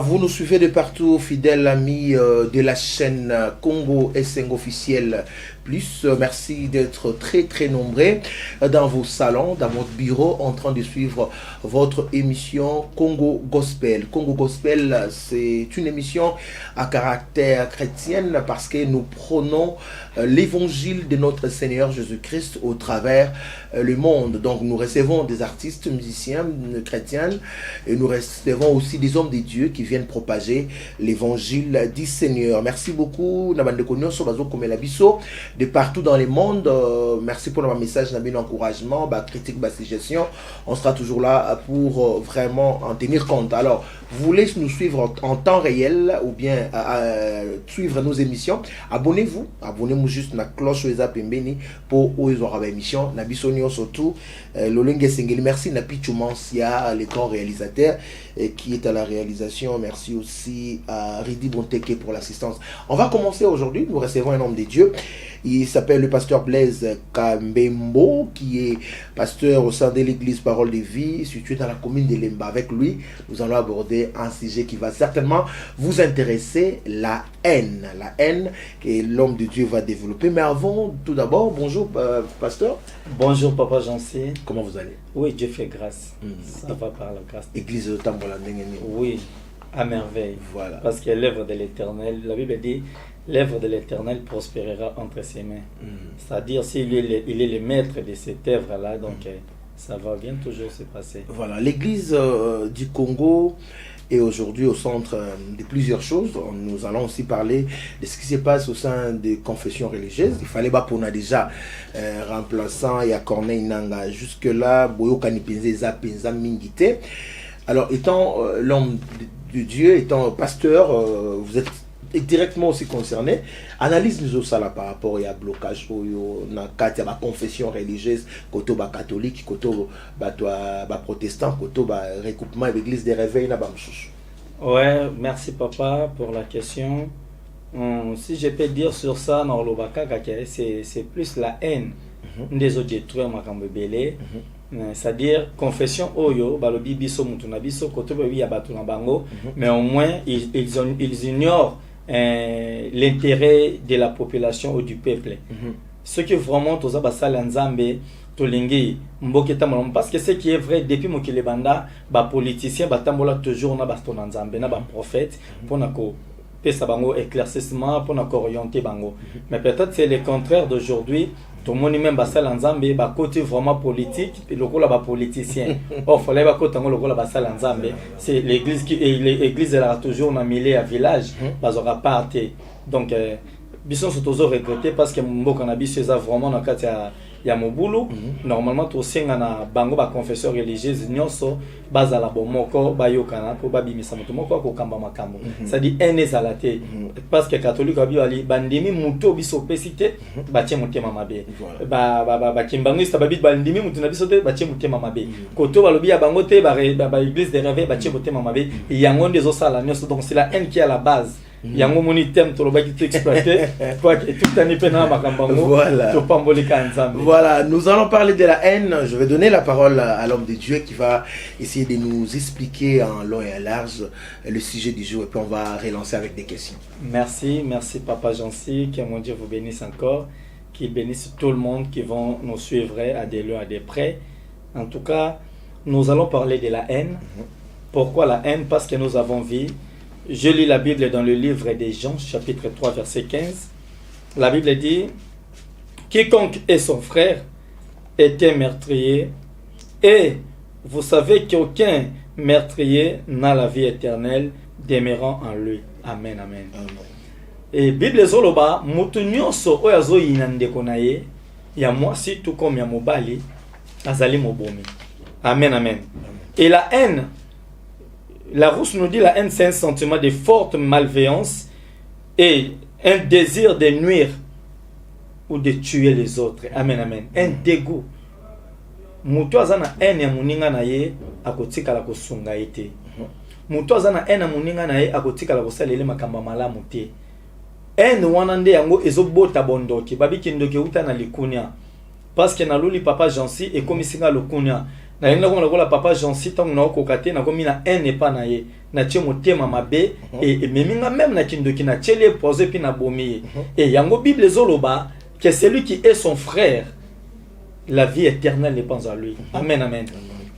vous nous suivez de partout, fidèles amis de la chaîne Congo S5 officiel plus. Merci d'être très nombreux dans vos salons, dans votre bureau, en train de suivre votre émission Congo Gospel. Congo Gospel, c'est une émission à caractère chrétien parce que nous prenons l'évangile de notre Seigneur Jésus-Christ au travers le monde. Donc nous recevons des artistes, musiciens, chrétiens, et nous recevons aussi des hommes de Dieu qui viennent propager l'évangile du Seigneur. Merci beaucoup de partout dans le monde. Merci pour le message, encouragement, critique, suggestion. On sera toujours là pour vraiment en tenir compte. Alors, vous voulez nous suivre en temps réel ou bien suivre nos émissions, abonnez-vous juste na cloche pembeni pour aux émissions na bisonio surtout Lolenge Sengeli. Merci na Pichumansia, le grand réalisateur qui est à la réalisation. Merci aussi à Ridi Bonteke pour l'assistance. On va commencer aujourd'hui. Nous recevons un homme de Dieu. Il s'appelle le pasteur Blaise Kambembo, qui est pasteur au sein de l'église Parole de Vie, située dans la commune de Lemba. Avec lui, nous allons aborder un sujet qui va certainement vous intéresser, la haine. La haine que l'homme de Dieu va développer. Mais avant, tout d'abord, bonjour pasteur. Bonjour Papa Jancy. Comment vous allez? Oui, Dieu fait grâce. Ça va par la grâce. Église de Tambola. Oui, à merveille. Voilà. Parce que l'œuvre de l'Éternel, la Bible dit, l'œuvre de l'Éternel prospérera entre ses mains. C'est-à-dire, s'il est le maître de cette œuvre-là, donc ça va bien toujours se passer. Voilà, l'église du Congo est aujourd'hui au centre de plusieurs choses. Nous allons aussi parler de ce qui se passe au sein des confessions religieuses. Il fallait pas pour déjà remplaçant et à Corneille Nanga. Jusque-là, Boyo Kanipenze Penza Mingite. Alors, étant l'homme de Dieu, étant pasteur, vous êtes directement aussi concerné. Analyse nous aussi par rapport à blocage dans la confession religieuse, côté catholique, côté protestant, côté recoupement de l'église des réveils. Ouais, merci papa pour la question. Si je peux dire sur ça, c'est plus la haine des autres détruire ma cambébélé. C'est-à-dire confession oyo balobi biso mutu na biso côté ya batu na bango, mais au moins ils ignorent l'intérêt de la population ou du peuple. Ce qui vraiment toza basala nzambe tolingi mboketa molom, parce que ce qui est vrai depuis mokile banda ba politicien batambola toujours na bastona nzambe na ba prophète pour nako pesa bango éclaircissement pour nako orienter bango. Mais peut-être c'est le contraire d'aujourd'hui. Tout le monde même basala nzambe ba côté vraiment politique et le rôle ba politicien. Or fallait ba côté le rôle basala nzambe, c'est l'église qui l'église elle a toujours na milieu à village bazora parté. Donc bison sont toujours regretté parce que mboka na biso ça vraiment na kati ya mobulu. Normalement to senga na bango ba confession religieuse nyonso bazala bomoko bayokana po babimisa mutu moko ko kamba makambo. Ça dit ene zalate parce que catholique abi ali bandimi muto biso pesite batie mutema mabe. Ba kimbangista babi bandimi mutu na biso te batie mutema mabe. Koto balobi ya bango te ba église de réveil batie mutema mabe. Yango ndezo sala nyonso, donc c'est la haine qui est à la base. Yango moni thème to loba qui exploité quoi que tout année pena makambango. Voilà. To pambolika nzambe. Voilà, nous allons parler de la haine. Je vais donner la parole à l'homme de Dieu qui va essayer de nous expliquer en long et en large le sujet du jour, et puis on va relancer avec des questions. Merci Papa Jancy, que mon Dieu vous bénisse encore, qu'il bénisse tout le monde qui vont nous suivre à des lieux, à des près. En tout cas, nous allons parler de la haine. Pourquoi la haine? Parce que nous avons vu, je lis la Bible dans le livre des Jean, chapitre 3, verset 15. La Bible dit, quiconque est son frère est un meurtrier, et vous savez qu'aucun meurtrier n'a la vie éternelle demeurant en lui. Amen, amen. Et Bible zoloba, mutu nyonso oyo azoyina ndeko na ye, ya mwasi tout comme ya mobali, azali mobomi. Amen, amen. Et la haine, la Rousse nous dit la haine c'est un sentiment de forte malveillance et un désir de nuire ou de tuer les autres. Amen, amen. Un dégoût. Mutu azana haine ya muninga na ye akotika la kosunga ete. Mutu azana haine ya muninga na ye akotika la kosalele makamba malamu te. Haine wana nde yango ezobota bondoki babiki ndoki uta na likunya. Parce que na luli papa Jancy et comme singa lokunya na yenga ko la papa Jean-Si tant na ko kate na ko mina un n'est pas na ye na tie motema mabe et meminga même na kindoki na tiele posé puis na bomi et yango Bible zoloba que celui qui est son frère la vie éternelle dépend à lui. Amen, amen.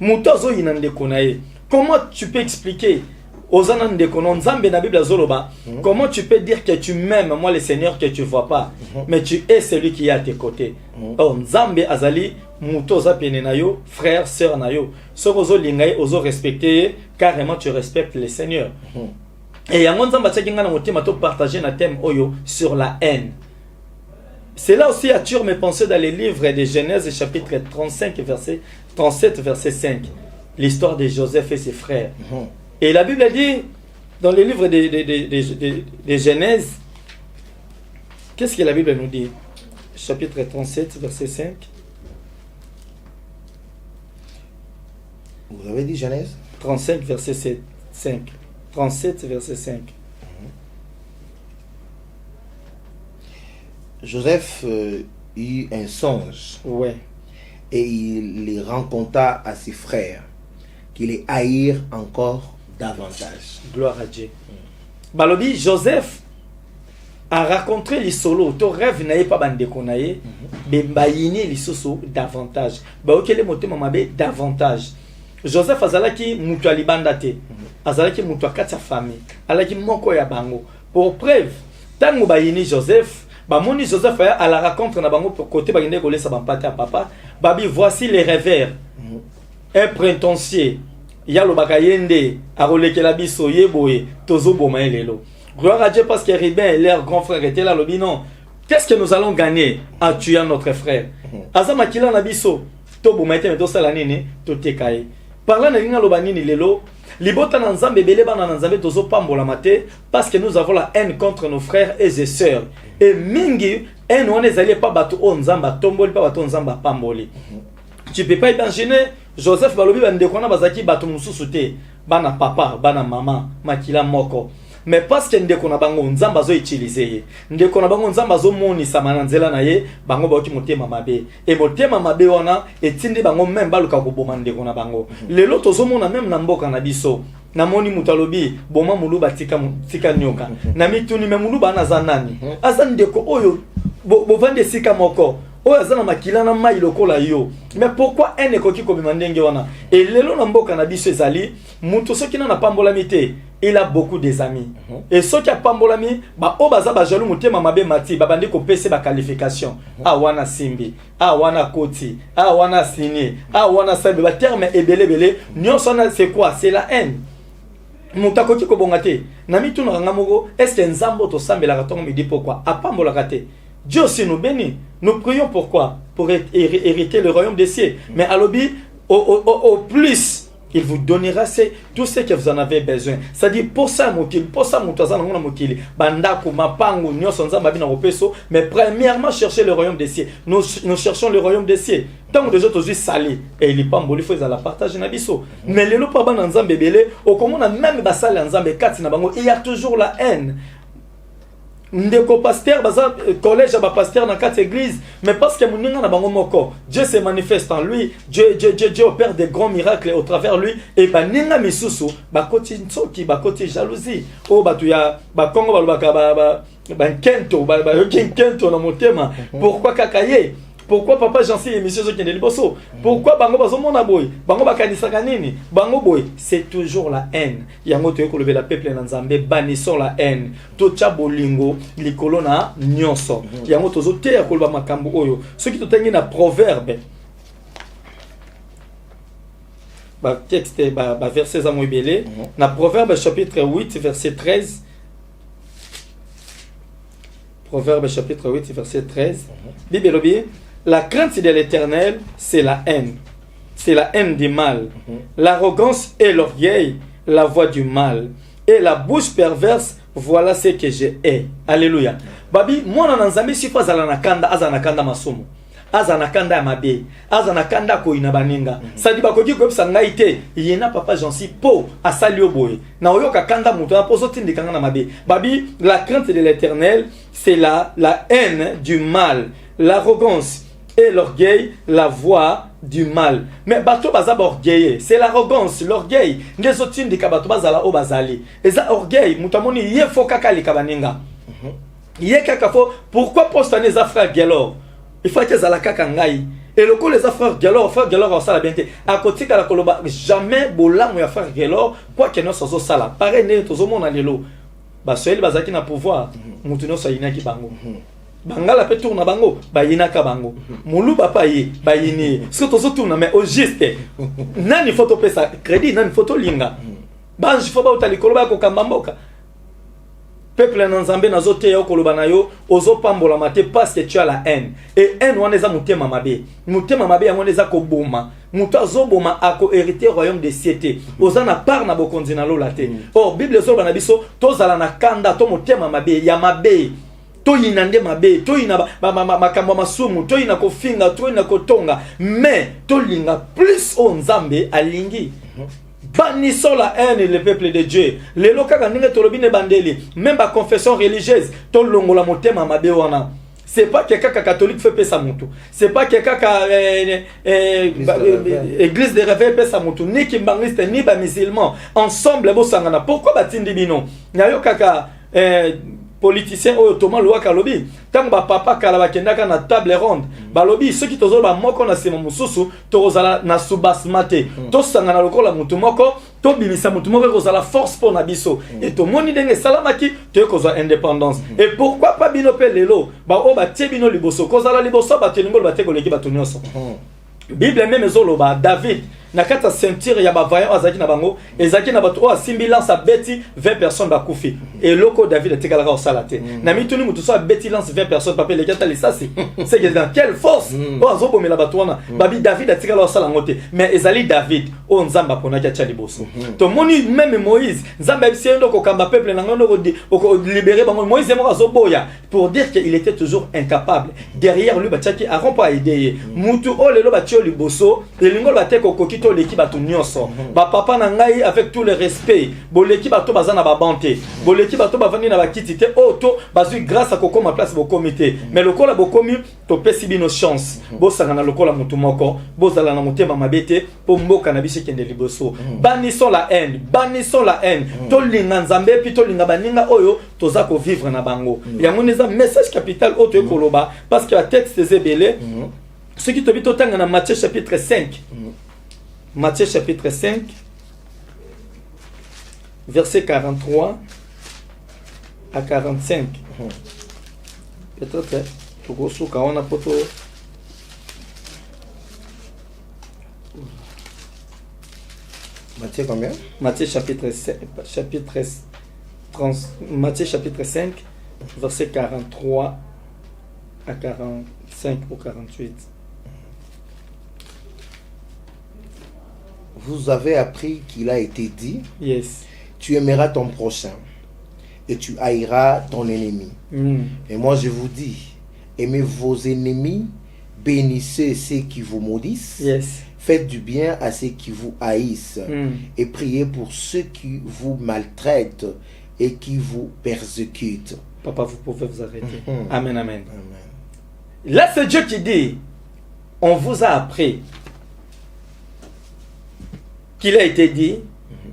Mutozo inande konaye. Comment tu peux expliquer aux anans de konon Nzambe na Bible zoloba? Comment tu peux dire que tu m'aimes, moi le Seigneur que tu vois pas, mais tu es celui qui est à tes côtés. Oh Nzambe azali mutoza pene na yo, frère, sœur na yo. So ozo lingaye ozo respecter carrément tu respectes le Seigneur. Et yango Nzamba tsakinga na motima to partager na thème oyo sur la haine. C'est là aussi attire mes pensées dans les livres de Genèse chapitre 35 verset 37 verset 5. L'histoire de Joseph et ses frères. Et la Bible dit dans les livres de Genèse, qu'est-ce que la Bible nous dit? Chapitre 37 verset 5. Vous avez dit Genèse 35 verset 5. 37 verset 5. Joseph eut un songe. Ouais. Et il les rencontra à ses frères, qui les haïrent encore davantage. Gloire à Dieu. Balobi, Joseph a raconté les solos. Ton rêve n'a pas bandé konaye, mais bayini les soso davantage. Ba okele moté mamabe davantage. Joseph azalaki mutu alibandate. Azalaki mutu akati famille. Alaki moko ya bango. Pour preuve, tango bayini Joseph Bamoni Joseph à la rencontre na bango pour côté bagende golé sa bampate à papa. Babi voici les rêveurs. Un prétentieux. Ya lo bakayende a rolekela biso yeboye tozo boma elelo. Gloire à Dieu parce que Ribin leur grand frère était là lobi non. Qu'est-ce que nous allons gagner en tuant notre frère? Azama kila na biso to boma ete to sala nini to tekaye. Parlant na linga lo banini lelo libota na Nzambe belé bana na Nzambe tozo pambola mate parce que nous avons la haine contre nos frères et sœurs. Et mingi haine on ezali pas bato o Nzamba tomboli pas bato Nzamba pamboli. Tu peux pas imaginer Joseph balobi bande kona bazaki bato mususu te bana papa bana mama makila moko. Mais parce que ndeko na bango Nzamba zo utiliser ndeko na bango Nzamba zo moni samana nzela na ye bango ba ki motema mabe et motema mabe wana etindi bango même baluka ko boma ndeko na bango lelo tozo mona même na mboka na biso na moni mutalobi boma muluba tika nyoka na mituni me muluba na zanani aza ndeko oyo bovande sika moko oyo azana makila na mai lokola yo. Mais pourquoi un ekoki ko bimandenge wana et lelo na mboka na biso ezali mutu soki na pambola mite il a beaucoup des amis. Et ceux qui a pambolami, ba obaza ba jalou mutema mabe mati, ba bandi ko pese ba qualification. Ah wana simbi, ah wana koti, ah wana signé, ah wana sabe ba terme ebele bele, nyonso na c'est quoi? C'est la haine. Mutako ki ko bongate. Na mitu na ngamoko, est-ce que nzambo to sambela ka tongo me dit pourquoi? A pambola kate. Dieu aussi nous bénit. Nous prions pourquoi? Pour hériter le royaume des cieux. Mais à l'obi au plus il vous donnera tout ce que vous en avez besoin. C'est-à-dire, pour ça, mais premièrement, chercher le royaume des cieux. Nous cherchons le royaume des cieux. Tant que les autres sont salés, et il n'est pas mboli, il faut la partager. Mais les lois, il y a toujours la haine. Ndeko pasteur baza collège ba pasteur dans quatre églises mais parce que muninga na bango moko Dieu se manifeste en lui Dieu opère des grands miracles au travers lui et baninga misusu bakoti nsoki bakoti jalousie o batu ya ba Kongo balobaka ba kento ba kento na motema pourquoi kakaye. Pourquoi papa Jean-Si et monsieur Zokende Liboso? Pourquoi bango bazomona boy? Bango bakanisaka nini? Bango boy, c'est toujours la haine. Yango to lever la peuple na Nzambe banissons la haine. Tocha bolingo likolo na nyonso. Yango tozo te ya koloba makambo oyo. Ce qui totangi na proverbe. Ba texte ba verset za moibele na proverbe chapitre 8 verset 13. Proverbe chapitre 8 verset 13. Bible obi la crainte de l'Éternel, c'est la haine. C'est la haine du mal. L'arrogance et l'orgueil, la voix du mal. Et la bouche perverse, voilà ce que je hais. Alléluia. Babi, moi, on a un si pas azanakanda masumu. Azanakanda ya mabe. Azanakanda ko inabaninga. Sadi bakoki ko sangaite. Yena papa Jean-Si po asali oboye. Na oyoka kanda muto na poso tindi kanga na mabe. Babi, la crainte de l'Éternel, c'est la haine du mal. L'arrogance et l'orgueil, la voix du mal. Mais bato bazaba orgueilleux, c'est l'arrogance, l'orgueil. Les autres de kabato bazala o bazali. Et ça orgueil, mutamoni ye fo kaka li kabaninga. Ye kaka fo, pourquoi poster les frères Gelor? Il faut que ça la kaka ngai. Et le coup les frères Gelor en sala bien. À côté de la koloba, jamais bola mon frère Gelor, quoi que non sozo sala. Pareil né tozo mon alelo. Ba soyeli bazaki na pouvoir, mutuno soyina ki bango. Bangala pe tourna bango, bayina ka bango. Mulu papa yi, bayini. Ce que tozo tourna mais au juste. Nani photo pesa crédit, nani photo linga. Banji faut ba utali koloba ko kambamboka. Peuple nanzambe nazote yo koloba na yo, ozo pambola mate parce que tu as la haine. Et haine wana eza mutema mabe. Mutema mabe yango eza ko boma. Mutu azoboma ako hériter royaume de siété. Oza na part na bokonzi na lola te. Or Bible zo bana biso tozala na kanda to mutema mabe ya mabe. To yinande mabe, to yina makambo masumu, to yina kofinga, to yina kotonga, mais to linga plus o nzambe alingi. Bannissons la haine et le peuple de Dieu. Les locaux n'ont pas bandeli. Même la confession religieuse, tout le monde a monté ma béwana. C'est pas quelqu'un qui catholique fait pesa mutu. C'est pas quelqu'un qui église de réveil pesa mutu. Ni kimbangliste ni ba musulman. Ensemble bo sangana. Pourquoi batindi bino? Nyayo kaka politicien au Thomas Loa Kalobi. Tant que papa Kalaba Kendaka na table ronde. Balobi, ceux qui tozo ba moko na sema mususu, tozala na subasmate. To sangana lokola mutu moko, to bimisa mutu moko kozala force pour na biso. Et to moni denge salamaki, to kozala indépendance. Et pourquoi pas bino pe lelo? Ba o ba tie bino liboso, kozala liboso ba teningol ba tego leki ba tonyoso. Bible même ezoloba David na kata ceinture ya ba vaillant azaki na bango ezaki na bato o asimbi lance beti 20 personnes ba kufi et loko David etikala ka osalate na mituni mutu so beti lance 20 personnes papel le kata ça c'est que dans quelle force o azobomela bato wana babi David etikala osala ngote mais ezali David o nzamba pona kya chaliboso to moni même Moïse nzamba bisendo ko kamba peuple na ngono ko libérer bango Moïse mo azoboya pour dire qu'il était toujours incapable derrière lui bataki a rompa aider mutu o lelo batio liboso elingo bateko koki to l'équipe bato nyonso ba papa na ngai avec tout le respect bo l'équipe bato bazana ba banté bo l'équipe bato bavandi na ba kitité auto bazui grâce à koko ma place bo comité mais lokola bo komi to pesi bino chance bo sangana lokola mutu moko bo zala na mutema mabete po mboka na biso kende liboso bannissons la haine to linga nzambe pi to linga baninga oyo toza ko vivre na bango yango neza message capital auto ekoloba parce que la texte c'est belé. Ce qui te dit autant dans Matthieu chapitre 5. Matthieu chapitre 5, verset 43 à 45. Peut-être que on a poto. Matthieu combien? Matthieu chapitre 5, Matthieu chapitre 5, verset 43 à 45 ou 48. Vous avez appris qu'il a été dit, yes. Tu aimeras ton prochain et tu haïras ton ennemi. Et moi je vous dis, aimez vos ennemis, bénissez ceux qui vous maudissent, yes. Faites du bien à ceux qui vous haïssent et priez pour ceux qui vous maltraitent et qui vous persécutent. Papa, vous pouvez vous arrêter. Amen, amen. Là, c'est Dieu qui dit, on vous a appris qu'il a été dit,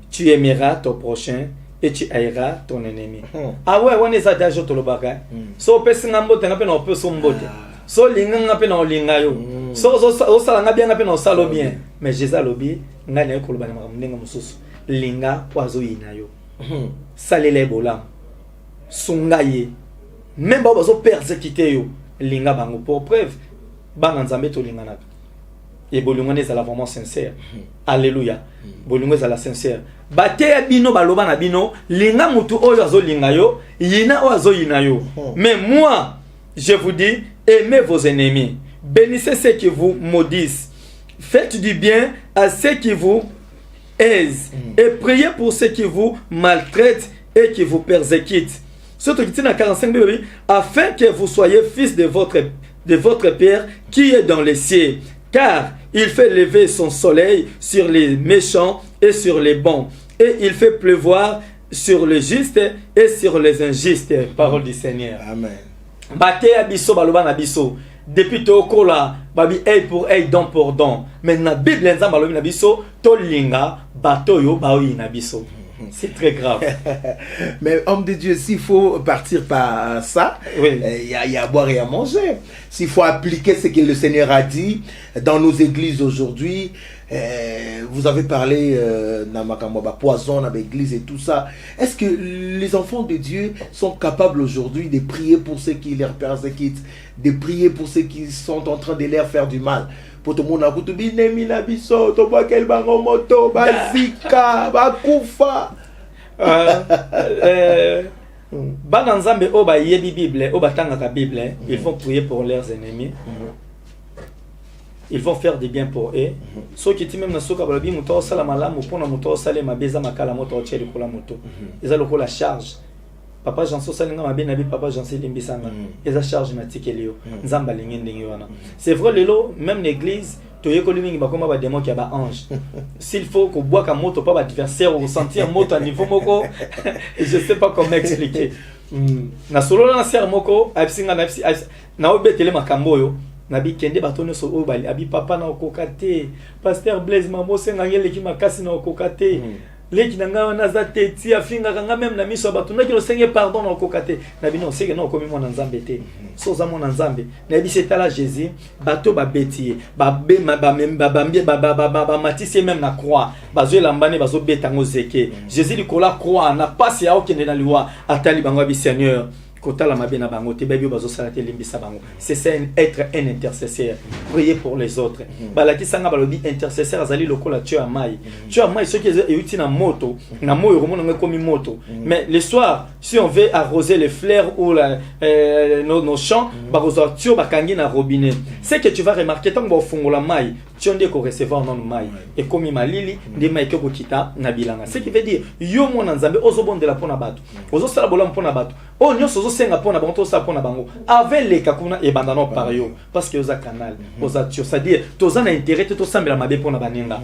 tu aimeras ton prochain et tu haïras ton ennemi. Ah ouais, on est à déjà tout le bagage. So pesinga mbote ngape na opeso mbote. So linga ngape na olinga yo. So sala ngabe ngape na osalo bien. Mais Jésus lobi ngani ya koloba na makamnenga mususu. Linga wazo yina yo. Salele bolam. Sungaye. Même ba bazo persécuter yo. Linga bango pour preuve. Banga nzambe to linga naka. Et bolungane za la vraiment sincère. Alléluia. Bolungane za la sincère. Bate bino baloba na bino linga mutu oyo azo linga yo, yina o azo yina yo. Mais moi, je vous dis, aimez vos ennemis. Bénissez ceux qui vous maudissent. Faites du bien à ceux qui vous aisent et priez pour ceux qui vous maltraitent et qui vous persécutent. Surtout qui tient à 45 bébés, afin que vous soyez fils de votre Père qui est dans les cieux. Car il fait lever son soleil sur les méchants et sur les bons. Et il fait pleuvoir sur les justes et sur les injustes. Parole du Seigneur. Amen. Bate abiso baloba na biso. depuis tokola babi œil pour œil, don pour don. Mais na Bible nzamba lobi na biso to linga bato yo baoyi na biso. C'est très grave. Mais homme de Dieu, s'il faut partir par ça, oui. Y a à boire et à manger. S'il faut appliquer ce que le Seigneur a dit dans nos églises aujourd'hui, vous avez parlé d'Amakamaba, poison dans l'église et tout ça. Est-ce que les enfants de Dieu sont capables aujourd'hui de prier pour ceux qui les persécutent, de prier pour ceux qui sont en train de leur faire du mal? Pour tout le monde, Bana nzambe o ba yebi Bible, o batanga ka Bible, ils vont prier pour leurs ennemis. Ils vont faire du bien pour eux. Ceux qui même na soka balabi muto sala malamu pona muto sala mabeza makala moto cheli kola moto. Ils ont la charge. Papa Janso salinga mabe nabi papa Janso limbisanga. Ils ont charge na tikelio. Nzamba lingi ndingi wana. C'est vrai lelo même l'église toyekoli mingi bakoma ba démon qui ba ange. S'il faut ko bois ka moto pas ba adversaire ou sentir moto à niveau moko, je sais pas comment expliquer. Na solo na ser moko absinga na obetele makambo yo. Nabi kende batono so obali abi papa na okokate pasteur Blaise mamo senga ngele ki makasi na okokate leki nanga na za teti afinga kanga même na miso batuna ki lo senge pardon na okokate nabi non senge na komi mona nzambe te so za mona nzambe nabi c'est à la Jésus bato ba betier ba be ba matisi même na croix bazo lambane bazo betango zeke Jésus likola croix na passe ya okende na liwa atali bango bi Seigneur. C'est ça être un intercesseur. Prier pour les autres. Balaki sanga balobi intercesseur azali lokola tu amai. Tu amai ceux qui est na moto, na moyo romona comme moto. Mais le soir, si on veut arroser les fleurs ou nos champs, baroza tu bakangi na robinet. C'est que tu vas remarquer tant que fongola mai, tu onde ko recevoir non mai. Et comme malili, de mai ko kita na bilanga. Ce qui veut dire yo mona nzambe ozobonde la pona bato. Ozo sala bolam pona bato. Oh nyoso senga pona bango sa pona bango avec les kakuna et bandano par yo parce que oza canal oza tio c'est-à-dire toza na intérêt to sambela mabe pona baninga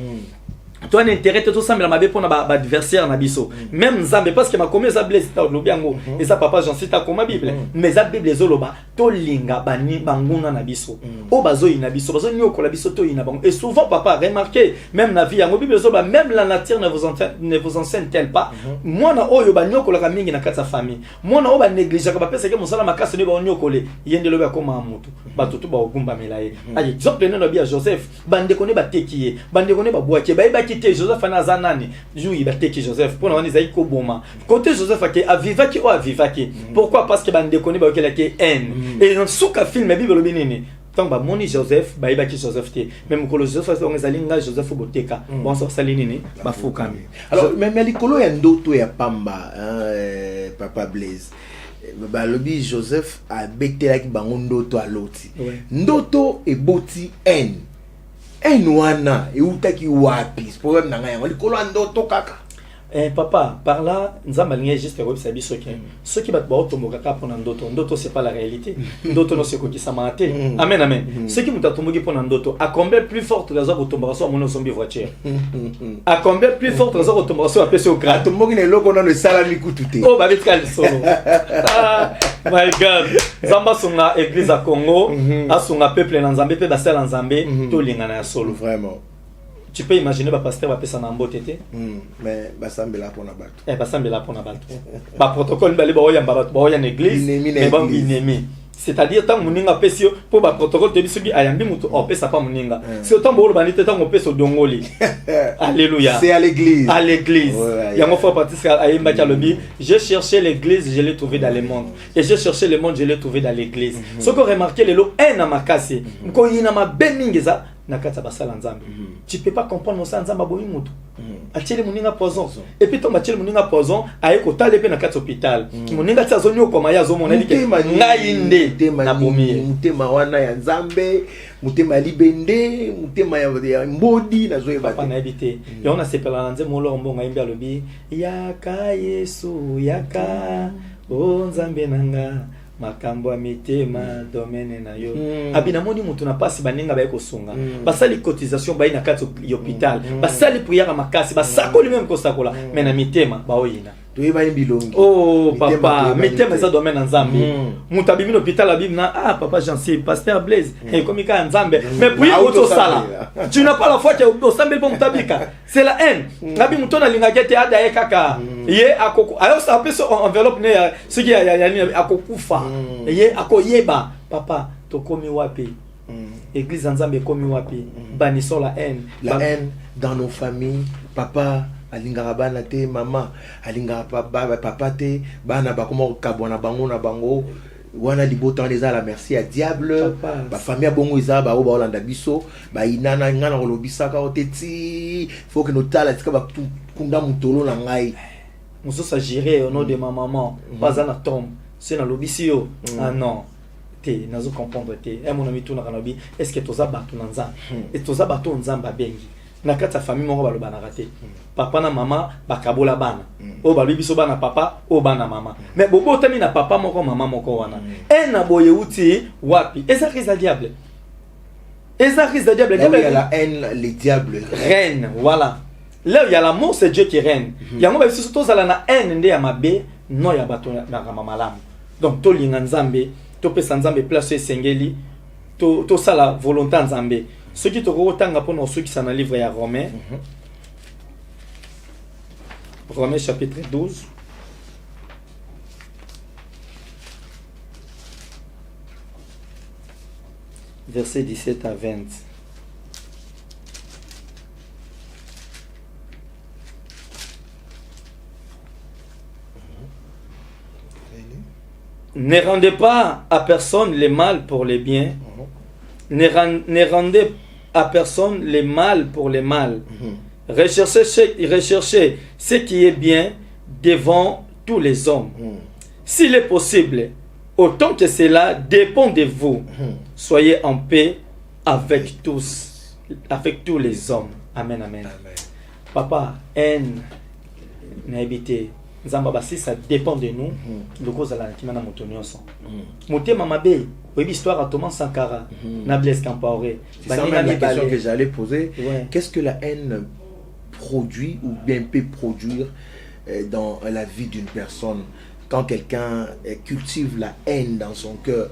to na intérêt to sambela mabe pona ba adversaire na biso même nzambe parce que ma commis za Blaise ta lobiango et ça papa j'en cite comme Bible mais za Bible zoloba to linga bani banguna na biso o bazo ina biso bazo nyoko la biso to ina bango et souvent papa remarquez même na vie yango Bible zoloba même la nature ne vous enseigne-t-elle pas moi na oyo ba nyoko la mingi na kata famille moi na o ba négliger ka ba pesa ke mosala makasi ne ba nyoko le yende loba koma mutu batutu ba ogumba melaye ayi exemple ne no bia Joseph bande kone ba tekiye bande kone ba boake ba kité Joseph na zanani joui ba teki Joseph pona wani zai ko boma côté Joseph ake avivaki o avivaki pourquoi parce que bande kone ba okela ke haine et dans souka film Bible binini tant ba moni Joseph ba ibaki Joseph te même ko Joseph on zalinga Joseph boteka bon so salini ni ba fukami alors même likolo ya ndoto ya pamba papa Blaise ba lobi Joseph a betelaki bango ndoto aloti ndoto eboti wana eutaki wapi problème na ngai likolo ya ndoto kaka papa, par là, nous avons juste ceux qui battent ndoto, c'est pas la réalité. Ndoto no c'est quoi qui s'amate. Amen, amen. Ceux qui m'ont tombé pour ndoto, à combien plus forte raison vous tomberez sur mon zombie voiture. À combien plus forte raison vous tomberez sur un PC au gras. Tout le monde est là qu'on a le salami coûté. Oh, bah vite calme solo. My God. Zamba sunga église à Congo, à sunga peuple en Zambie, pe basel en Zambie, tout lingana solo. Vraiment. Tu peux imaginer le pasteur va passer en beauté. Mais basambe là pour na bato. Basambe là pour na bato. Ba protocole balé ba oya église mais ba binemi. C'est-à-dire tant moninga pesio pour ba protocole de bisubi ayambi mutu o pesa pa moninga. C'est autant bolo banite tant o peso dongoli. Alléluia. C'est à l'église. À l'église. Yango faut participer à Ayemba Kalobi. J'ai cherché l'église, je l'ai trouvé dans le monde. Et j'ai cherché le monde, je l'ai trouvé dans l'église. Ce que remarqué le lo un na makasi. Ko yina ma bemingeza nakata basala nzambe. Tu peux pas comprendre mon nzamba boyi mutu. Achele muninga poison. Et puis tomba achele muninga poison ayeko tale pe nakata hôpital. Muninga tsa zonyo koma ya zo mona like ngainde na bomi. Mutema wana ya nzambe, mutema libende, mutema ya mbodi na zoe papa na habité. Et on a sepela nze molo mbonga imbi alobi yaka Yesu yaka o nzambe nanga makambo ya mitema domaine na yo abina moni mutu na pasi baninga ba ko sunga basali cotisation ba ina kati hôpital basali prière makasi basakoli même ko sakola mais na mitema ba oyina toyeba bilongi oh papa mitema ça domaine en Nzambe mutu abimi na hôpital abimi na ah papa Jean-C pasteur Blaise et comme ka Nzambe mais prière auto sala tu n'as pas la foi que au sambe pour mutabika c'est la haine ngabi mutu na linga gete ada ye kaka ye akoko ayo ça peut enveloppe ne ce qui ya akokufa ye akoyeba papa tokomi wapi église Nzambe komi wapi baniso la haine dans nos familles papa alingaka bana te mama alingaka papa te bana bakoma kabwana bango na bango wana libota les la merci à diable ba famille bongo isa ba olanda biso ba inana ngana kolobisaka oteti faut que notala tika ba kunda mutolo na ngai muso s'agirait au nom de ma maman pas à tombe c'est na lobisio ah non te nazo comprendre te et mon ami tout na kanabi est-ce que toza batu na nzamba et toza batu nzamba bengi na kata famille moko baloba na raté papa na mama bakabola bana o balobi biso bana papa o bana mama mais bobo tami na papa moko mama moko wana et na boye uti wapi et ça risque de diable et ça risque de diable il y a la haine les diables reine voilà là il y a l'amour c'est Dieu qui règne il y a moi biso to zala na haine nde ya mabe no ya bato na malamu donc to linga Nzambe to pesa Nzambe place sengeli to sala volonté Nzambe. Ce qui te retanga pour nous ceux qui sont dans le livre à Romains. Romains chapitre 12. Versets 17 à 20. Ne rendez pas à personne le mal pour le bien. Ne rendez à personne le mal pour le mal. Recherchez ce qui est bien devant tous les hommes. S'il est possible, autant que cela dépend de vous, soyez en paix avec tous les hommes. Amen, amen. Papa, haine, n'habitez. Nzamba si ça dépend de nous, le cause à la kimana motonioso. Moté mamabe, oui histoire à Thomas Sankara, na Blaise Compaoré. C'est ça la question que j'allais poser. Ouais. Qu'est-ce que la haine produit ou bien peut produire dans la vie d'une personne quand quelqu'un cultive la haine dans son cœur,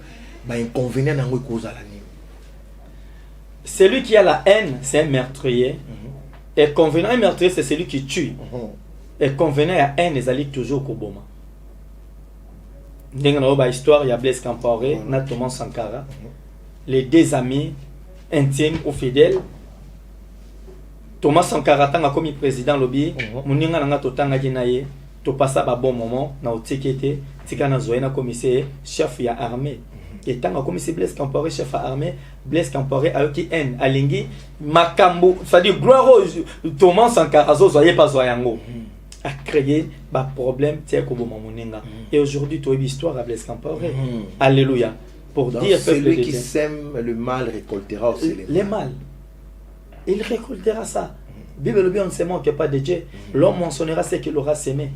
inconvénient dans cause à la nuit. Celui qui a la haine, c'est un meurtrier. Et convenant un meurtrier, c'est celui qui tue. Et convenant à haine, ils allaient toujours au Boma. Dans la histoire, il y a Blaise Compaoré, Thomas Sankara, les deux amis intimes ou fidèles. Thomas Sankara, tant comme président lobby, Mouninga nanga totanga dinaye, to passa ba bon moment, na otikete, tikana zoena commissaire, chef ya armée. Et tant que commissaire Blaise Compaoré, chef armée, Blaise Compaoré a eu qui haine, alingi, makambo, c'est-à-dire gloire Thomas Sankara, zoye pas zoyango. A créé un problème et aujourd'hui tu as une histoire à Blaise Compaoré. Alléluia. Pour donc, dire celui qui sème le mal récoltera aussi les mal. Il récoltera ça. Bible on ne se manque pas de Dieu. L'homme mentionnera ce qu'il aura semé.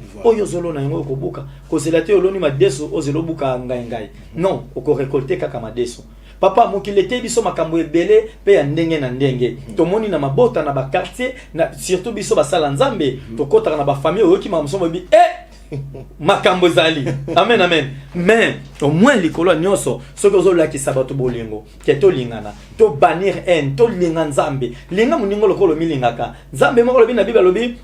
Non, on récolter kakamadesou. Papa mokilete biso makambo ebele pe ya ndenge na ndenge tomoni na mabota na ba quartier na surtout biso basala Nzambe tokota na ba famille oyoki mamsomo bi makambo zali amen amen mais au moins likolo nyonso soko zola ki sabato bolingo ke to lingana to bannir haine to linga Nzambe linga muningo lokolo milingaka Nzambe moko lobi na Bible lobi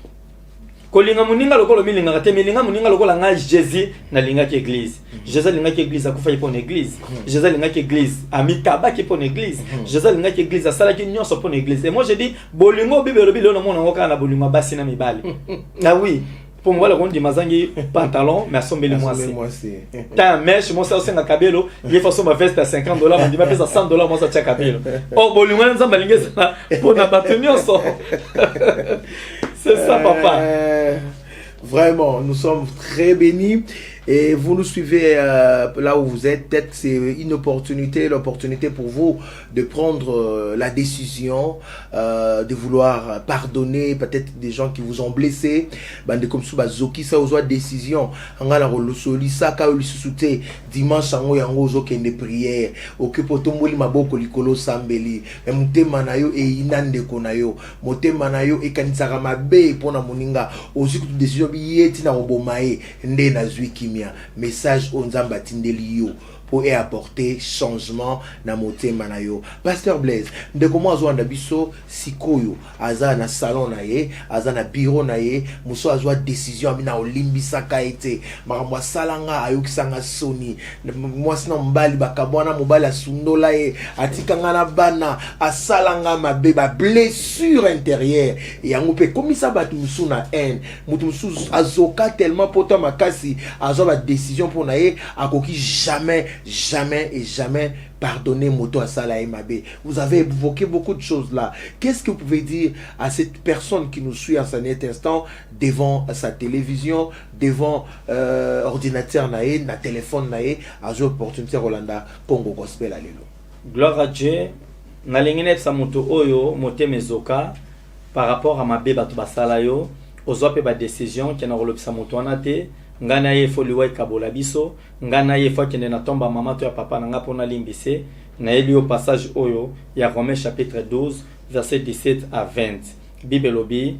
kolinga muninga lokolo milinga te milinga muninga lokola nga Jésus na linga ki église Jésus linga ki église akufa pour église Jésus linga ki église amikaba ki pour église Jésus linga ki église asala ki nyonso pour église et moi je dis bolingo Bible lobi lo na mona ngoka na bolingo basi na mibali ah oui pour moi le rond di mazangi pantalon mais assombeli moi c'est ta mèche moi ça aussi na kabelo il faut son ma veste à $50 on dit ma pèse à $100 moi ça tcha kabelo oh bolingo nzamba lingeza pour na batenir so. C'est ça, papa. Vraiment, nous sommes très bénis. et vous nous suivez là où vous êtes, peut-être c'est une opportunité, l'opportunité pour vous de prendre la décision de vouloir pardonner peut-être des gens qui vous ont blessé. Bande comme ça, zoki ça aux décision. Angala rolosoli ça ka olisusuté dimanche ango yango zokende prière. Okipo tomboli maboko likolo sambeli. Mutema na yo e inande kona yo. Motema na yo e kanisaka mabe pona moninga. Oziku décision bi yeti na obomae nde na zwi kimia. Message onzamba tindeli yo pour apporter changement na motema na yo. Pasteur Blaise, de comment azwanda biso sikoyo aza na salon na ye, aza na bureau na ye, muso azwa décision amina olimbisa kaete, makamwa salanga ayokisanga soni, mwasi na mbali bakabwana mobali asundola ye, atikanga na bana, asalanga mabe ba blessure intérieure, yango pe komisa batu musu na haine, mutu musu azoka tellement poto makasi, azwa ba décision pour na ye, akoki jamais pardonner moto à Salah Mabe. Vous avez évoqué beaucoup de choses là. Qu'est-ce que vous pouvez dire à cette personne qui nous suit en cet instant devant sa télévision, devant ordinateur nae, na téléphone nae, à une opportunité Rolanda Congo Gospel alelo. Gloire à Dieu. Na lingine sa moto oyo mote mezoka par rapport à Mabe batu basala yo, ozope ba décision qui na rolopisa moto anate. Ngana ye foliwa kabola biso ngana ye fa kende na tomba mama to ya papa na ngapo na limbise na eli au passage oyo ya Romains chapitre 12 verset 17 à 20 Bible lobi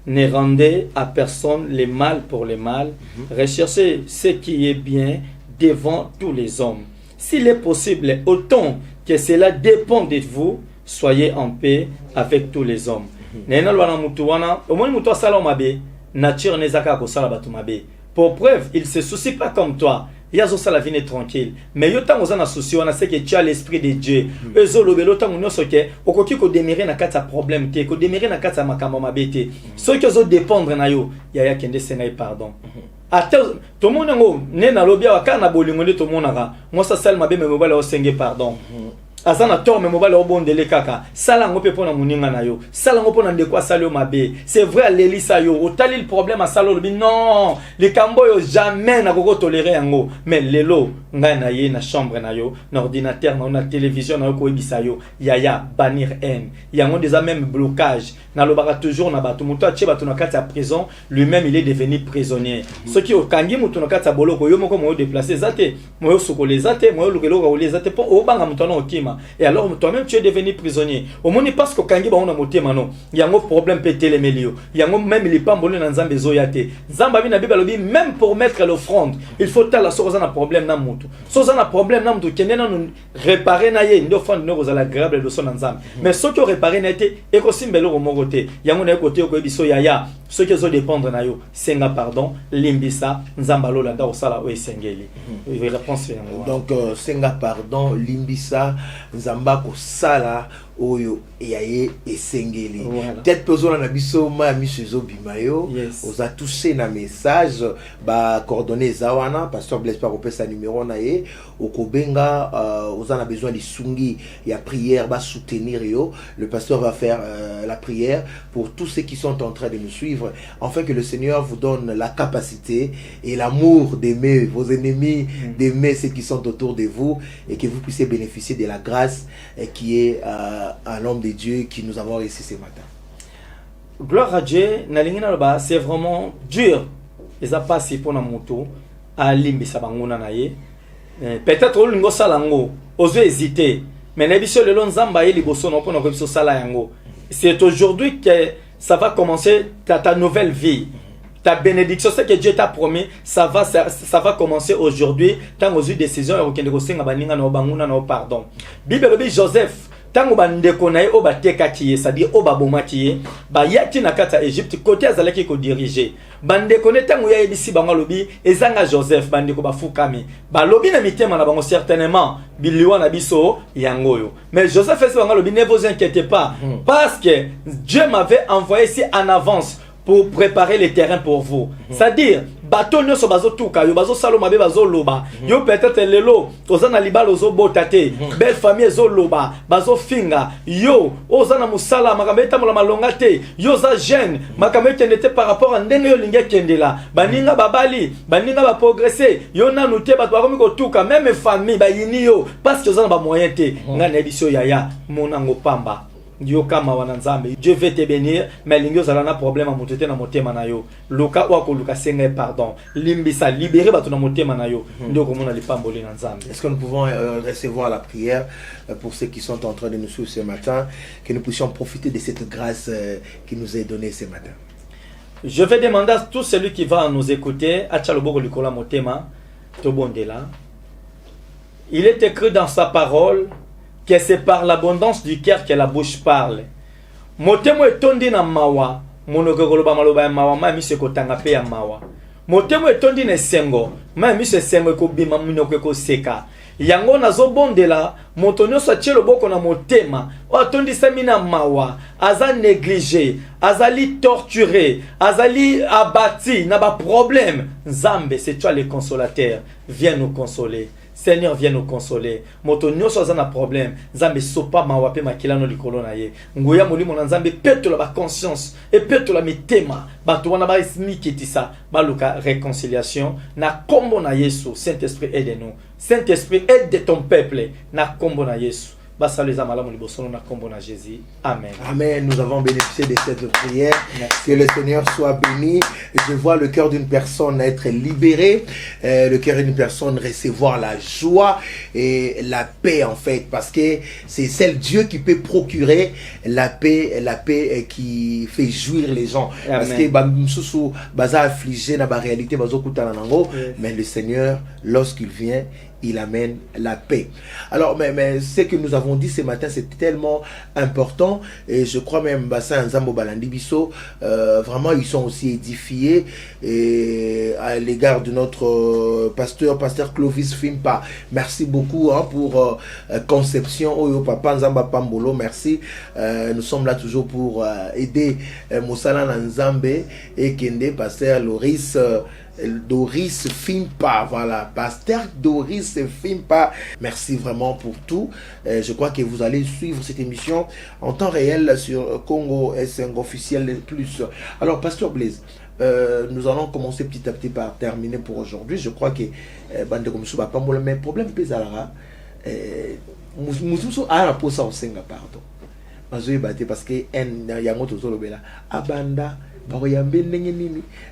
ne rendez à personne le mal pour le mal, recherchez ce qui est bien devant tous les hommes, s'il est possible autant que cela dépend de vous, soyez en paix avec tous les hommes. Nena lwana mutu wana omoni mutu asala mabe nature nezaka ko sala batu mabe. Pour preuve, il ne se soucie pas comme toi. Il y a la vie tranquille. Mais yo tango zana souci, on a ce que tu as l'esprit de Dieu. Ezo lo belo tango nyo soke, okoki ko démirer na kata problème te, ko démirer na kata makambo mabete. Ce que zo dépendre na yo, ya kende senai pardon. Ate to mona ngo ne na lobia wa kana bolingo ne to mona ga. Moi ça sel mabe me mobala o senge pardon. Azana tor me mobile obondele kaka sala ngope pona muninga na yo sala ngope na ndeko asalo mabe c'est vrai l'elisa yo otali le problème asalo lobi non le kambo yo jamais na koko tolérer yango mais lelo nga na ye na chambre na yo na ordinateur na télévision na yo ko ebisa yo yaya bannir haine yango déjà même blocage na lobaka toujours na batu muto atie batu na kati ya prison lui-même il est devenu prisonnier ce qui okangi muto na kati ya boloko yo moko mo déplacer zate mo sokole zate mo lukelo ka ole zate po obanga muto na okima. Et alors toi-même tu es devenu prisonnier. Au moins parce que kangi ba on a moté mano. Il y a un problème pété les melio. Il y a même les pambolé dans Nzambe zoyate. Nzamba bi na Bible lobi même pour mettre l'offrande, il faut tala soza na problème na mutu. Soza na problème na mutu kenena nous réparer na ye ndofande no kozala agréable de son Nzambe. Mais ceux qui réparer na été et ko simbelo ko mogote. Yango na côté ko biso yaya. Ceux qui zo dépendre na yo, senga pardon, limbisa Nzamba lola nda osala o esengeli. Réponse yango. Donc senga pardon, limbisa Nzamba ko sala oyo eyaye esengeli. Peut-être personne na biso ma misezo bimayo oza touché na message ba coordonnées zawana pasteur Blaise par opesa numéro na ye okobenga oza na besoin de sungi ya prière ba soutenir yo le pasteur va faire la prière pour tous ceux qui sont en train de nous suivre afin que le Seigneur vous donne la capacité et l'amour d'aimer vos ennemis, d'aimer ceux qui sont autour de vous et que vous puissiez bénéficier de la grâce qui est à l'homme de Dieu qui nous avons réussi ce matin. Gloire à Dieu, c'est vraiment dur. Les a passé pour la moto à limbi sabangona naye. Peut-être lingo salango, oser hésiter. Mais n'ebisho le lonzamba et liboso non pour nos sala yango. C'est aujourd'hui que ça va commencer ta nouvelle vie. Ta bénédiction, ce que Dieu t'a promis, ça va commencer aujourd'hui. Tant aux décisions, pardon. Bible dit Joseph. Tango bandeko na ye o bateka kiye c'est-à-dire o baboma kiye ba yaki na kata Egypte côté azalaki ko diriger bandeko ne tango ya ebisi bango lobi ezanga Joseph bandeko bafukami ba lobi na mitema na bango certainement biliwa na biso yangoyo mais Joseph esi bango lobi ne vous inquiétez pas parce que Dieu m'avait envoyé ici en avance pour préparer le terrain pour vous. C'est-à-dire, bato nyonso bazotuka yo bazosala mabe bazoloba yo peut-être lelo ozana libala ozobota te belle famille ezoloba bazofinga yo ozana musala makambo etamola malonga te yo za jeune makambo ekende te par rapport à ndenge yo lingi ekendela baninga babali baninga baprogresse yo nanu te bato bakomi kotuka même famille bayini yo parce que ozana bamoyen te nga na edition yaya monango pamba Dieu kama wana nzambe Dieu veut te bénir mais lingi ozala na problème a motete na motema na yo luka wako luka senga pardon limbisa libérer bato na motema na yo ndio komona lipamboli na nzambe. Est-ce que nous pouvons recevoir la prière pour ceux qui sont en train de nous suivre ce matin, que nous puissions profiter de cette grâce qui nous est donnée ce matin? Je vais demander à tout celui qui va nous écouter acha loboko likola motema to bondela. Il est écrit dans sa parole que c'est par l'abondance du cœur que la bouche parle. Motemo etondi na mawa, monokoloba maloba ya mawa, ma mi se kotanga pe ya mawa. Motemo etondi na sengo, ma mi se sengo ko bima minoko ko seka. Yango nazo bondela, motonyo sa tielo boko na motema, o atondi samina mawa, aza négligé, azali torturé, azali abattu, na ba problème. Nzambe, c'est toi le consolateur, viens nous consoler. Seigneur, viens nous consoler. Moto nyonso aza na problème. Nzambe sopa mawape makilano likolo na ye. Ngoya molimo na nzambe peto la ba conscience et peto la mitema. Bato wana ba isnikitisa baluka réconciliation na kombo na Yesu. Saint-Esprit aide-nous. Saint-Esprit aide ton peuple na kombo na Yesu. Jésus. Amen. Amen. Nous avons bénéficié de cette prière. Merci. Que le Seigneur soit béni. Je vois le cœur d'une personne être libéré, le cœur d'une personne recevoir la joie et la paix en fait, parce que c'est seul Dieu qui peut procurer la paix qui fait jouir les gens. Amen. Parce que bamsusu baza affligé na ba réalité bazokutana nango, mais le Seigneur lorsqu'il vient il amène la paix. Alors, mais ce que nous avons dit ce matin, c'est tellement important. Et je crois même, Bassin Nzambo Balandi Bisso, vraiment, ils sont aussi édifiés et à l'égard de notre pasteur Clovis Fimpa. Merci beaucoup pour Conception. Oyo Papa Nzamba Pambolo, merci. Nous sommes là toujours pour aider Moussala Nzambe et Kende, pasteur Doris Fimpa, voilà, pasteur Doris Fimpa, merci vraiment pour tout. Je crois que vous allez suivre cette émission en temps réel sur Congo S5 officiel plus. Alors, pasteur Blaise, nous allons commencer petit à petit par terminer pour aujourd'hui. Je crois que bande comme ça pas le même problème pesalara. Mususu a la posa au senga pardon. Parce que en yango tozolo bela abanda.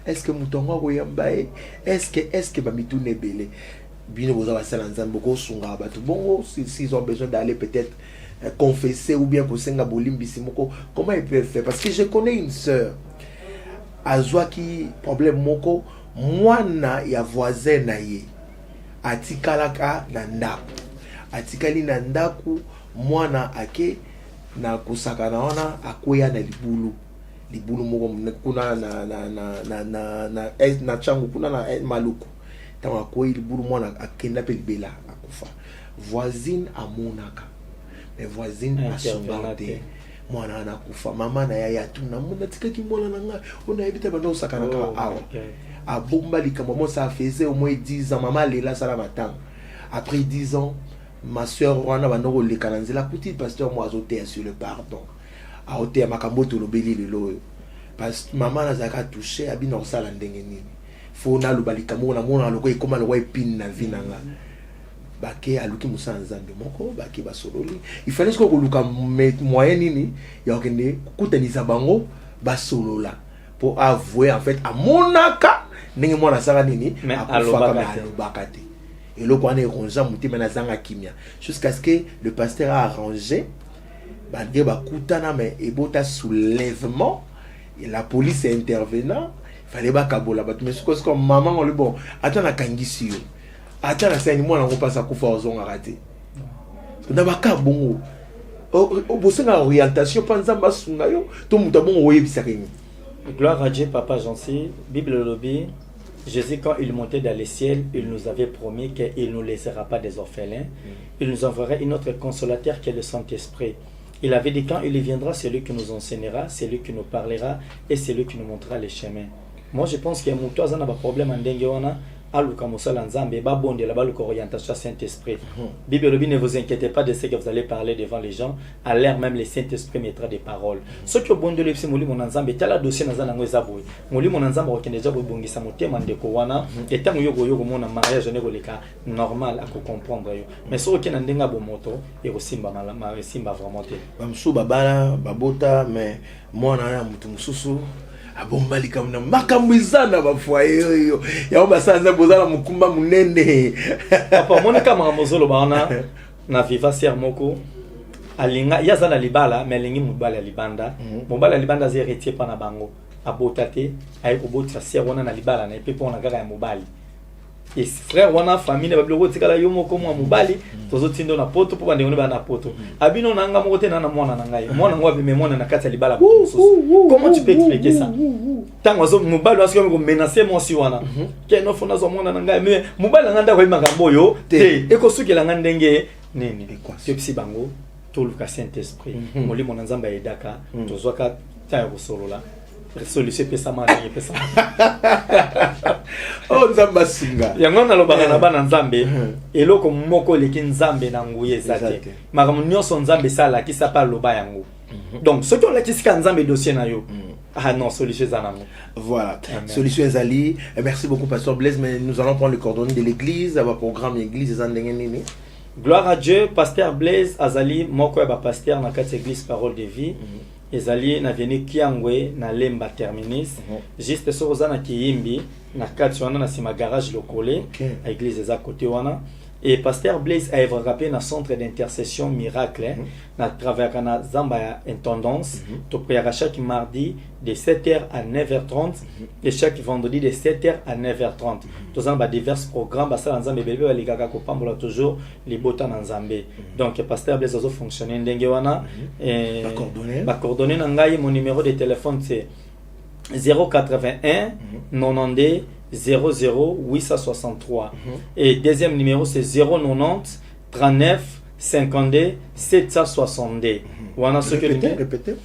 Est-ce que Moutonga Royambaye, est-ce que Bamitune Bele, Bino Boza Salanzan Boko Sunga Batu Bongo, s'ils ont besoin d'aller peut-être confesser ou bien pour Senga Bolim Bissimoko, comment ils peuvent faire? Parce que je connais une sœur, Azwaki, problème Moko, moi na ya voisin na ye, Atikalaka Nandaku, Atikali Nandaku, moi na ake, na kusakana wana, akoya na libulu. Libulu moko kuna na changu kuna na maluku tama ko libulu mwana akenda pe libela akufa voisine amonaka mais voisine asubate mwana anakufa mama na yaya tuna mona tikaki mwana nanga ona ebita bando sakana ka awa abomba likambo mo ça faisait au moins 10 ans maman lela sala matanga après 10 ans ma sœur wana bando le kananzela kuti pasteur moi azoter sur le pardon a ote ya makambo to lobeli lelo parce que maman nazaka touché abina osala ndenge nini fo na lobalika mona mona loko ekoma loko epine na vie nanga bake aluki musa nzambe moko bake basololi il fallait que koluka moyen nini ya okende kutanisa bango basolola pour avouer en fait amonaka ndenge mona sala nini akufaka na alobakate et le point est rongé mutima na zanga kimia jusqu'à ce que le pasteur a arrangé bandé bakutana mais ebota soulèvement et la police est intervenant il fallait bakabola bat mais c'est comme maman on le bon attends na kangisi yo attends na sani mwana ngo passa kufa ozonga raté na bakabongo o bosenga orientation panza basunga yo to muta bon oyebisa kenyi. Gloire à Dieu, Papa Jansi. Bible lobby. Jésus, quand il montait dans les ciels, il nous avait promis qu'il ne nous laissera pas des orphelins. Il nous enverrait une autre consolateur qui est le Saint-Esprit. Il avait dit quand il viendra, c'est lui qui nous enseignera, c'est lui qui nous parlera et c'est lui qui nous montrera les chemins. moi je pense que moto azana ba problème ndenge wana aluka mosala nzambe ba bonde la baluka orientation Saint-Esprit. Bible ne vous inquiétez pas de ce que vous allez parler devant les gens, à l'air même le Saint-Esprit mettra des paroles. Ce que bonde le psi molimo nzambe tala dossier nazana ngweza boy. Molimo nzambe okende ja bongisa motema ndeko wana etango yogo mona mariage ne koleka normal à comprendre yo. Mais so okena ndenga bo moto e kosimba malama simba vraiment te. Bamsu babala babota mais moi na mutu mususu abombali kamna makambizana bafoye yo ya basanza bozala mukumba munene papa mona kama mozolo bana na viva ser moko alinga yazana libala mais alingi mubala libanda mubala libanda ze héritier pana bango abotate ay kobotsa ser wana na libala na epe pona kaka ya mubali et frère wana famille ba biloko tikala yo moko mwa mubali tozo tindo na poto po bande ngone ba na poto abino nanga moko te na mwana na ngai mwana ngwa bi memona na kati ya libala comment tu peux expliquer ça tango zo mubali wasko ko menacer moi si wana ke no fona zo mwana na ngai mais mubali nganda ko makambo yo te eko sukela ngandenge nini te psi bango to luka Saint-Esprit molimo na nzamba edaka tozo ka ta ko solola solution pesa mani pesa oh nzamba singa yango na lobaka na bana nzambe eloko moko leki nzambe na nguye zate makamu nyonso nzambe sala ki sa pa loba yango donc ce qu'on la kisika nzambe dossier na yo ah non solution zanango voilà. Amen. Solution ezali merci beaucoup pasteur Blaise mais nous allons prendre le coordonnées de l'église avoir programme église ezandenge nini. Gloire à Dieu, pasteur Blaise azali moko ya ba pasteur na kati église Parole de Vie. Ezali na veni kiangwe na lemba terminis juste so ozana kiyimbi na kati wana na sima garage lokole a église eza côté wana et pasteur Blaise a évoqué na centre d'intercession miracle na travers na zamba ya intendance to priera chaque mardi de 7h à 9h30 et chaque vendredi de 7h à 9h30 to zamba divers programmes ba sala nzambe bebe balikaka ko pambola toujours les bota na nzambe donc pasteur Blaise azo fonctionner ndenge wana et ba coordonner na ngai mon numéro de téléphone c'est 081 92 00 863 et deuxième numéro c'est 090 39 52 762 wana ce que répétez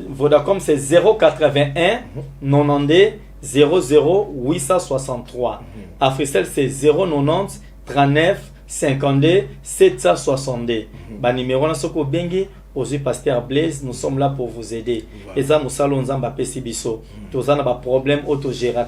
Vodacom c'est 081 92 00 863 Africell c'est 090 39 52 762 ba numéro na soko bengi Aujourd'hui, pasteur Blaise, nous sommes là pour vous aider. Et ça, nous allons nous empêcher biso. Tous en a problème autogéra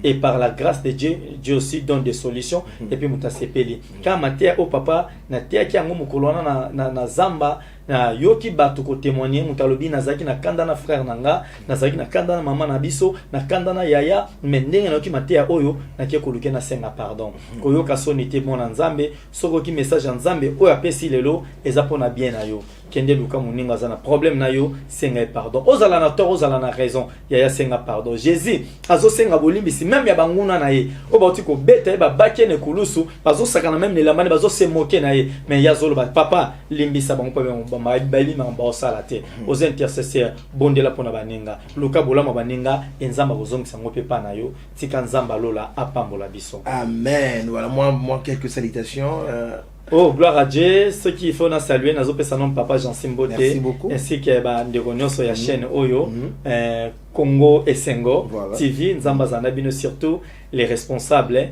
et par la grâce de Dieu, Dieu aussi donne des solutions. Et puis, nous t'assepeli. Quand matia au papa, na tia ki ango mukolona na zamba. Na yoki batu ko témoigner mutalobi nazaki na kanda na frère nanga nazaki na kanda na mama na biso na kanda na yaya mendenge na ki matea oyo na ki koluke na senga pardon koyoka sonité mona nzambe soko ki message nzambe oyo apesi lelo eza pona bien na yo kende luka muninga zana problème na yo senga pardon ozala na tort ozala na raison yaya senga pardon Jésus azo senga bolimbisi même ya banguna na ye obauti ko beta ba bakene kulusu bazo sakana même ne lamane bazo se moquer na ye mais yazolo ba papa limbisa bango pa baili na mbosala te aux intercesseurs bondela pona baninga luka bolama baninga enzamba bozongisa ngope pa na yo tika nzamba lola apambola biso amen. Voilà moi quelques salutations Oh, gloire à Dieu. Ce qu'il faut na saluer, nazo pesa nom papa Jean Simbote. Merci beaucoup. Ainsi que ba ndeko nyonso ya chaîne Oyo, Congo et Sengo TV, nzamba zana bino surtout les responsables.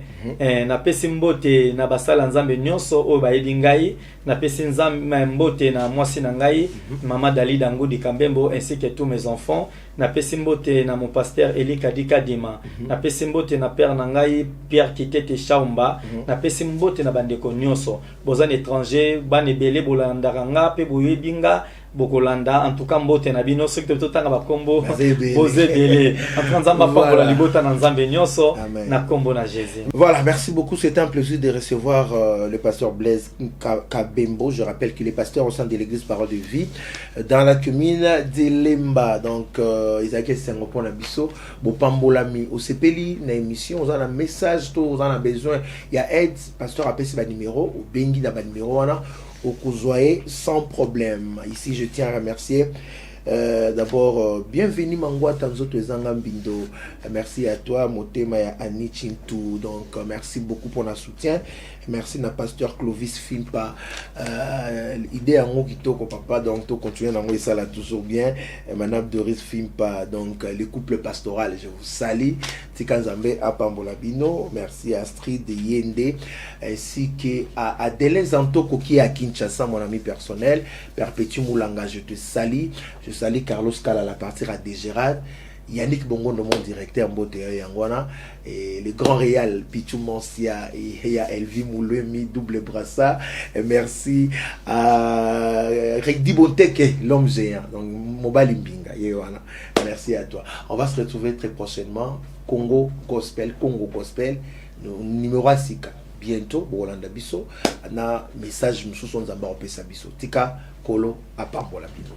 Na pesi mbote na basala nzambe nyonso o ba edingai, na pesi nzambe mbote na mwasi na ngai, mama Dalida Ngudi Kambembo ainsi que tous mes enfants. Na pesi mbote na mon pasteur Eli Kadika Dima. Na pesi mbote na père na ngai Pierre Kitete Chaumba. Na pesi mbote na bandeko nyonso. Bozan étranger, ban ebele bolandaranga pe boyebinga bokolanda en tout cas mbote na bino ceux qui te tanga ba kombo bozebele en nzamba pa la libota na nzambe nyonso na kombo na Jésus. Voilà, merci beaucoup, c'était un plaisir de recevoir le pasteur Blaise Kabembo. Je rappelle qu'il est pasteur au sein de l'église Parole de Vie dans la commune d'Elemba. Donc Isaac Sengopo na biso bopambolami au sepeli na émission on a un message tout on a besoin il y a aide pasteur appelle ba numéro ou bengi na ba numéro wana au Kouzoye sans problème. Ici, je tiens à remercier d'abord, bienvenue Mangwa Tanzoto Zangambindo. Merci à toi, Motema et Annie Chintou. Donc, merci beaucoup pour notre soutien. merci na pasteur Clovis Fimpa idée en kitoko papa donc to continuer dans ça là toujours bien madame Doris Fimpa donc le couple pastoral je vous salue Tikanzambe à Pambolabino merci à Astrid Yende ainsi que à Adèle Zantoko qui est à Kinshasa mon ami personnel Perpétue Moulanga je te salue je salue Carlos Kala à partir à Dégérade Yannick Bongo, mon directeur Mbote Yangwana, et le grand réal Pichou Mansia et Elvi Moulemi, double brassard. Et merci à Rekdi Bonteke, l'homme géant, donc Mobile Mbinga. Merci à toi. On va se retrouver très prochainement. Congo Gospel, numéro 6. Bientôt, Bolanda Bisso, on a message, nous sommes en bas au Pessa Bisso. Tika, Kolo, à Pambola Bisso.